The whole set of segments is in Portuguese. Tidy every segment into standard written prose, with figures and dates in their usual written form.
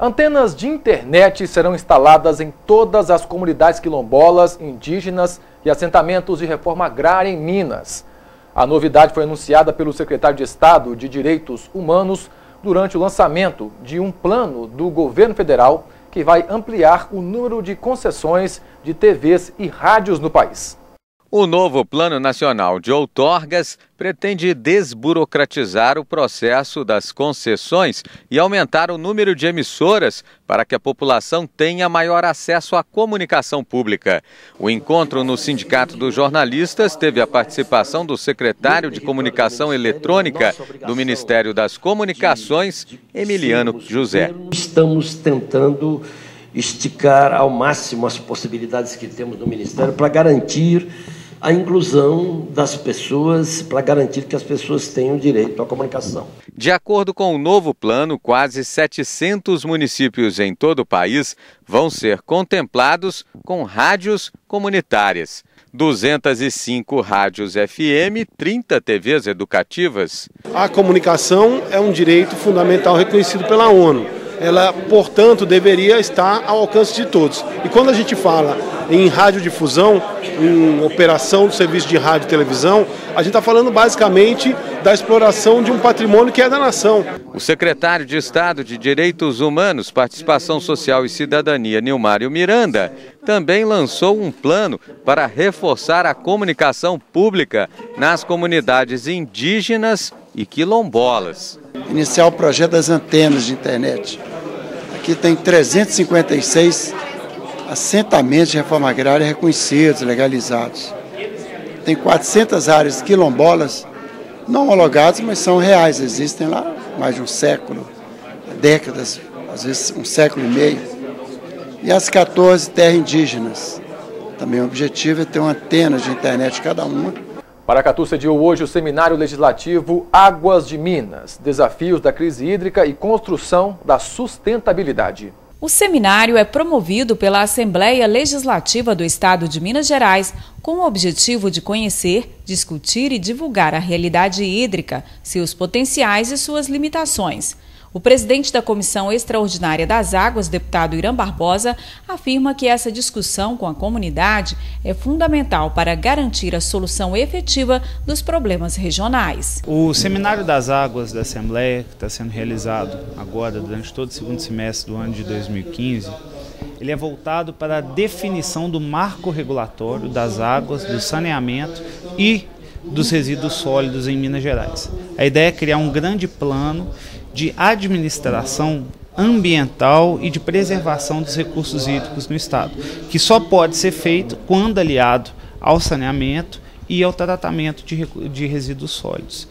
Antenas de internet serão instaladas em todas as comunidades quilombolas, indígenas e assentamentos de reforma agrária em Minas. A novidade foi anunciada pelo secretário de Estado de Direitos Humanos durante o lançamento de um plano do governo federal que vai ampliar o número de concessões de TVs e rádios no país. O novo Plano Nacional de Outorgas pretende desburocratizar o processo das concessões e aumentar o número de emissoras para que a população tenha maior acesso à comunicação pública. O encontro no Sindicato dos Jornalistas teve a participação do secretário de Comunicação Eletrônica do Ministério das Comunicações, Emiliano José. Estamos tentando esticar ao máximo as possibilidades que temos no Ministério para garantir a inclusão das pessoas, para garantir que as pessoas tenham direito à comunicação. De acordo com o novo plano, quase 700 municípios em todo o país vão ser contemplados com rádios comunitárias. 205 rádios FM, 30 TVs educativas. A comunicação é um direito fundamental reconhecido pela ONU. Ela, portanto, deveria estar ao alcance de todos. E quando a gente fala em radiodifusão, em operação do serviço de rádio e televisão, a gente está falando basicamente da exploração de um patrimônio que é da nação. O secretário de Estado de Direitos Humanos, Participação Social e Cidadania, Nilmário Miranda, também lançou um plano para reforçar a comunicação pública nas comunidades indígenas e quilombolas. Iniciar o projeto das antenas de internet. Aqui tem 356 assentamentos de reforma agrária reconhecidos, legalizados. Tem 400 áreas quilombolas não homologadas, mas são reais, existem lá há mais de um século, décadas, às vezes um século e meio. E as 14 terras indígenas. Também o objetivo é ter uma antena de internet cada uma. Paracatu sediou hoje o Seminário Legislativo Águas de Minas, Desafios da Crise Hídrica e Construção da Sustentabilidade. O seminário é promovido pela Assembleia Legislativa do Estado de Minas Gerais com o objetivo de conhecer, discutir e divulgar a realidade hídrica, seus potenciais e suas limitações. O presidente da Comissão Extraordinária das Águas, deputado Irã Barbosa, afirma que essa discussão com a comunidade é fundamental para garantir a solução efetiva dos problemas regionais. O Seminário das Águas da Assembleia, que está sendo realizado agora durante todo o segundo semestre do ano de 2015, ele é voltado para a definição do marco regulatório das águas, do saneamento e dos resíduos sólidos em Minas Gerais. A ideia é criar um grande plano de administração ambiental e de preservação dos recursos hídricos no Estado, que só pode ser feito quando aliado ao saneamento e ao tratamento de resíduos sólidos.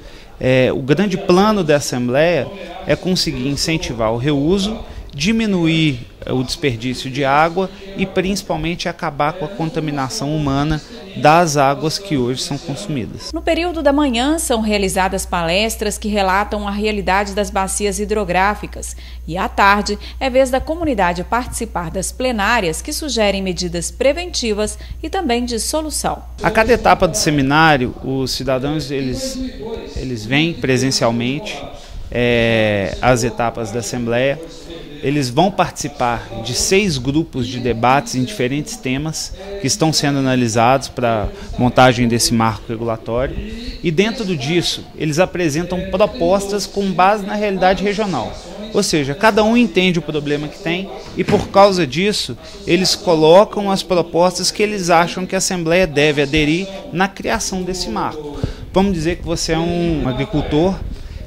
O grande plano da Assembleia é conseguir incentivar o reuso, diminuir o desperdício de água e principalmente acabar com a contaminação humana das águas que hoje são consumidas. No período da manhã são realizadas palestras que relatam a realidade das bacias hidrográficas e à tarde é vez da comunidade participar das plenárias que sugerem medidas preventivas e também de solução. A cada etapa do seminário, os cidadãos eles vêm presencialmente às etapas da Assembleia. Eles vão participar de 6 grupos de debates em diferentes temas que estão sendo analisados para a montagem desse marco regulatório. E dentro disso, eles apresentam propostas com base na realidade regional. Ou seja, cada um entende o problema que tem e, por causa disso, eles colocam as propostas que eles acham que a Assembleia deve aderir na criação desse marco. Vamos dizer que você é um agricultor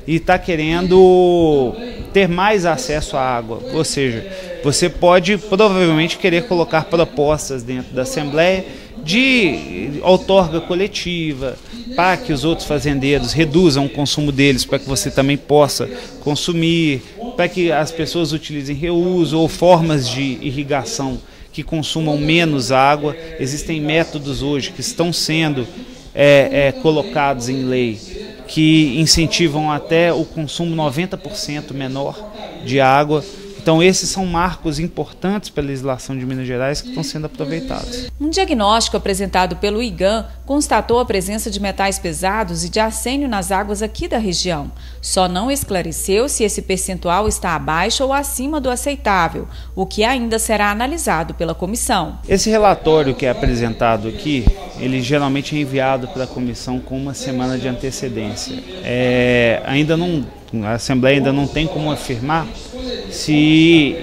e está querendo ter mais acesso à água, ou seja, você pode provavelmente querer colocar propostas dentro da Assembleia de outorga coletiva, para que os outros fazendeiros reduzam o consumo deles, para que você também possa consumir, para que as pessoas utilizem reuso ou formas de irrigação que consumam menos água. Existem métodos hoje que estão sendo colocados em lei que incentivam até o consumo 90% menor de água. Então esses são marcos importantes pela legislação de Minas Gerais que estão sendo aproveitados. Um diagnóstico apresentado pelo IGAM constatou a presença de metais pesados e de arsênio nas águas aqui da região. Só não esclareceu se esse percentual está abaixo ou acima do aceitável, o que ainda será analisado pela comissão. Esse relatório que é apresentado aqui, ele geralmente é enviado para a comissão com uma semana de antecedência. A Assembleia ainda não tem como afirmar se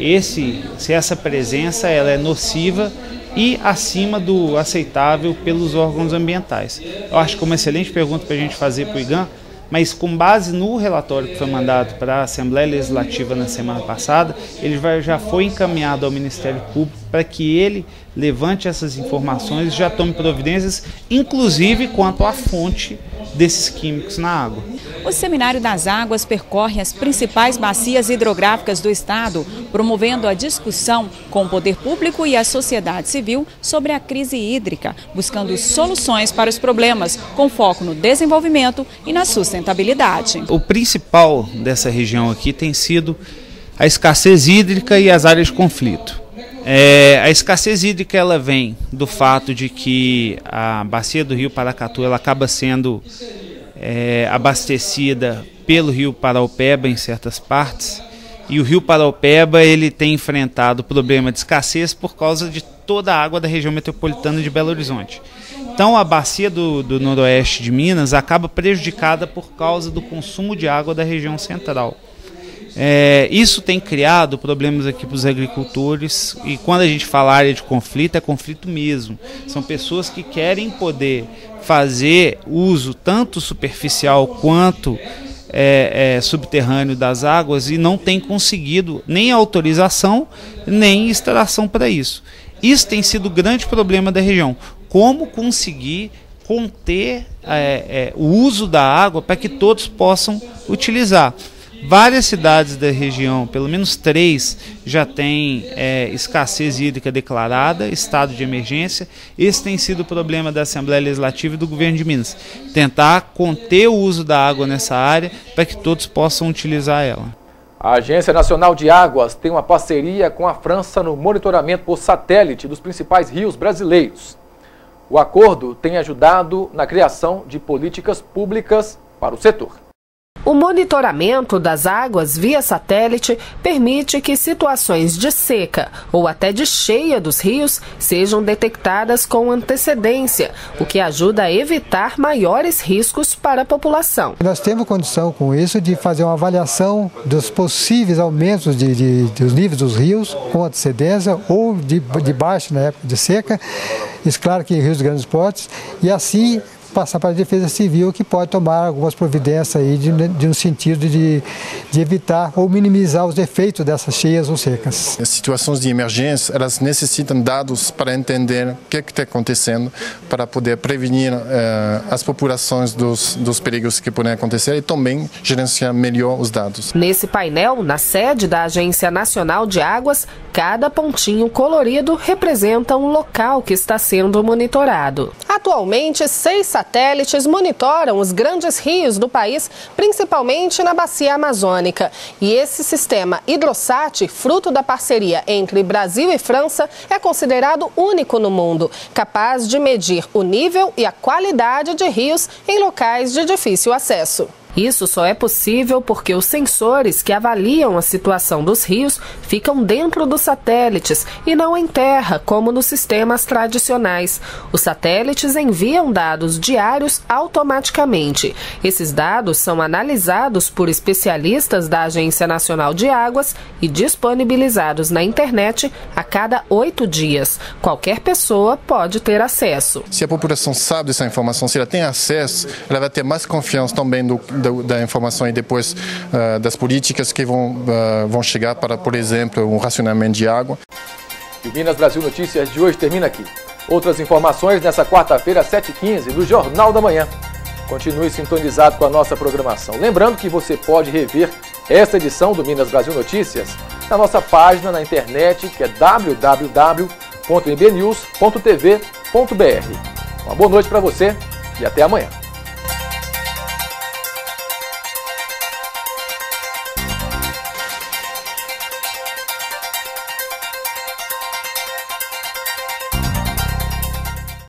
essa presença ela é nociva e acima do aceitável pelos órgãos ambientais. Eu acho que é uma excelente pergunta para a gente fazer para o IGAM, mas com base no relatório que foi mandado para a Assembleia Legislativa na semana passada, ele já foi encaminhado ao Ministério Público para que ele levante essas informações e já tome providências, inclusive quanto à fonte desses químicos na água. O Seminário das Águas percorre as principais bacias hidrográficas do estado, promovendo a discussão com o poder público e a sociedade civil sobre a crise hídrica, buscando soluções para os problemas, com foco no desenvolvimento e na sustentabilidade. O principal dessa região aqui tem sido a escassez hídrica e as áreas de conflito. A escassez hídrica ela vem do fato de que a bacia do rio Paracatu ela acaba sendo abastecida pelo rio Paraupeba em certas partes, e o rio Paraupeba ele tem enfrentado problema de escassez por causa de toda a água da região metropolitana de Belo Horizonte. Então a bacia do noroeste de Minas acaba prejudicada por causa do consumo de água da região central. Isso tem criado problemas aqui para os agricultores, e quando a gente fala área de conflito, é conflito mesmo. São pessoas que querem poder fazer uso tanto superficial quanto subterrâneo das águas e não tem conseguido nem autorização nem extração para isso. Isso tem sido o grande problema da região. Como conseguir conter o uso da água para que todos possam utilizar. Várias cidades da região, pelo menos 3, já têm escassez hídrica declarada, estado de emergência. Esse tem sido o problema da Assembleia Legislativa e do Governo de Minas. Tentar conter o uso da água nessa área para que todos possam utilizar ela. A Agência Nacional de Águas tem uma parceria com a França no monitoramento por satélite dos principais rios brasileiros. O acordo tem ajudado na criação de políticas públicas para o setor. O monitoramento das águas via satélite permite que situações de seca ou até de cheia dos rios sejam detectadas com antecedência, o que ajuda a evitar maiores riscos para a população. Nós temos condição com isso de fazer uma avaliação dos possíveis aumentos dos níveis dos rios com antecedência ou de baixo na época de seca, isso claro que em rios de grandes portes, e assim passar para a Defesa Civil, que pode tomar algumas providências aí no sentido de evitar ou minimizar os efeitos dessas cheias ou secas. As situações de emergência, elas necessitam dados para entender o que está acontecendo, para poder prevenir as populações dos perigos que podem acontecer e também gerenciar melhor os dados. Nesse painel, na sede da Agência Nacional de Águas, cada pontinho colorido representa um local que está sendo monitorado. Atualmente, 6 satélites monitoram os grandes rios do país, principalmente na bacia amazônica. E esse sistema Hidrosat, fruto da parceria entre Brasil e França, é considerado único no mundo, capaz de medir o nível e a qualidade de rios em locais de difícil acesso. Isso só é possível porque os sensores que avaliam a situação dos rios ficam dentro dos satélites e não em terra, como nos sistemas tradicionais. Os satélites enviam dados diários automaticamente. Esses dados são analisados por especialistas da Agência Nacional de Águas e disponibilizados na internet a cada 8 dias. Qualquer pessoa pode ter acesso. Se a população sabe dessa informação, se ela tem acesso, ela vai ter mais confiança também da informação e depois das políticas que vão chegar para, por exemplo, um racionamento de água. E o Minas Brasil Notícias de hoje termina aqui. Outras informações nessa quarta-feira, às 7h15, do Jornal da Manhã. Continue sintonizado com a nossa programação. Lembrando que você pode rever esta edição do Minas Brasil Notícias na nossa página na internet, que é www.mbnews.tv.br. Uma boa noite para você e até amanhã.